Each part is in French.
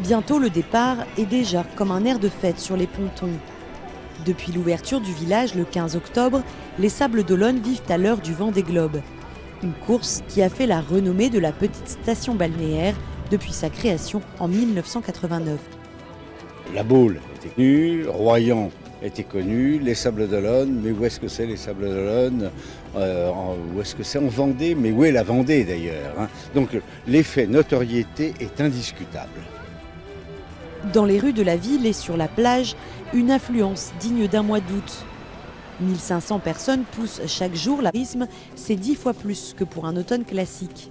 Bientôt le départ est déjà comme un air de fête sur les pontons. Depuis l'ouverture du village le 15 octobre, les Sables d'Olonne vivent à l'heure du Vendée Globe. Une course qui a fait la renommée de la petite station balnéaire depuis sa création en 1989. La Baule était connue, Royan était connu, les Sables d'Olonne, mais où est-ce que c'est les Sables d'Olonne où est-ce que c'est en Vendée, mais où est la Vendée d'ailleurs, hein? Donc l'effet notoriété est indiscutable. Dans les rues de la ville et sur la plage, une affluence digne d'un mois d'août. 1500 personnes poussent chaque jour la tourisme, c'est 10 fois plus que pour un automne classique.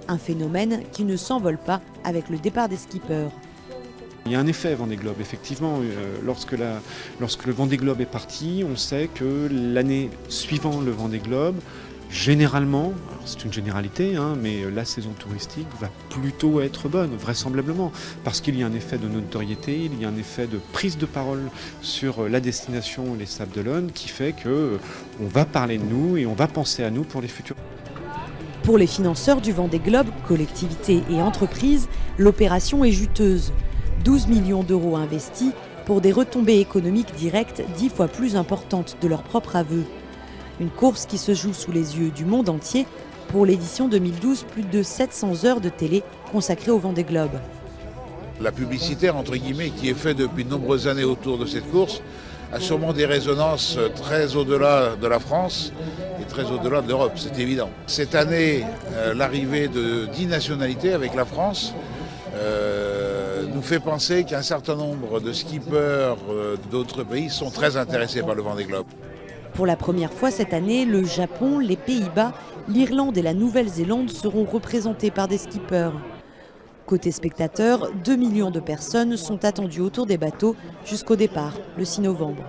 Un phénomène qui ne s'envole pas avec le départ des skippers. Il y a un effet Vendée Globe, effectivement. Lorsque le Vendée Globe est parti, on sait que l'année suivant le Vendée Globe, généralement, c'est une généralité, mais la saison touristique va plutôt être bonne, vraisemblablement, parce qu'il y a un effet de notoriété, il y a un effet de prise de parole sur la destination Les Sables d'Olonne qui fait qu'on va parler de nous et on va penser à nous pour les futurs. Pour les financeurs du Vendée Globe, collectivités et entreprises, l'opération est juteuse. 12 millions d'euros investis pour des retombées économiques directes 10 fois plus importantes de leur propre aveu. Une course qui se joue sous les yeux du monde entier. Pour l'édition 2012, plus de 700 heures de télé consacrées au Vendée Globe. La publicité, entre guillemets, qui est faite depuis de nombreuses années autour de cette course, a sûrement des résonances très au-delà de la France et très au-delà de l'Europe, c'est évident. Cette année, l'arrivée de 10 nationalités avec la France nous fait penser qu'un certain nombre de skippers d'autres pays sont très intéressés par le Vendée Globe. Pour la première fois cette année, le Japon, les Pays-Bas, l'Irlande et la Nouvelle-Zélande seront représentés par des skippers. Côté spectateurs, 2 millions de personnes sont attendues autour des bateaux jusqu'au départ, le 6 novembre.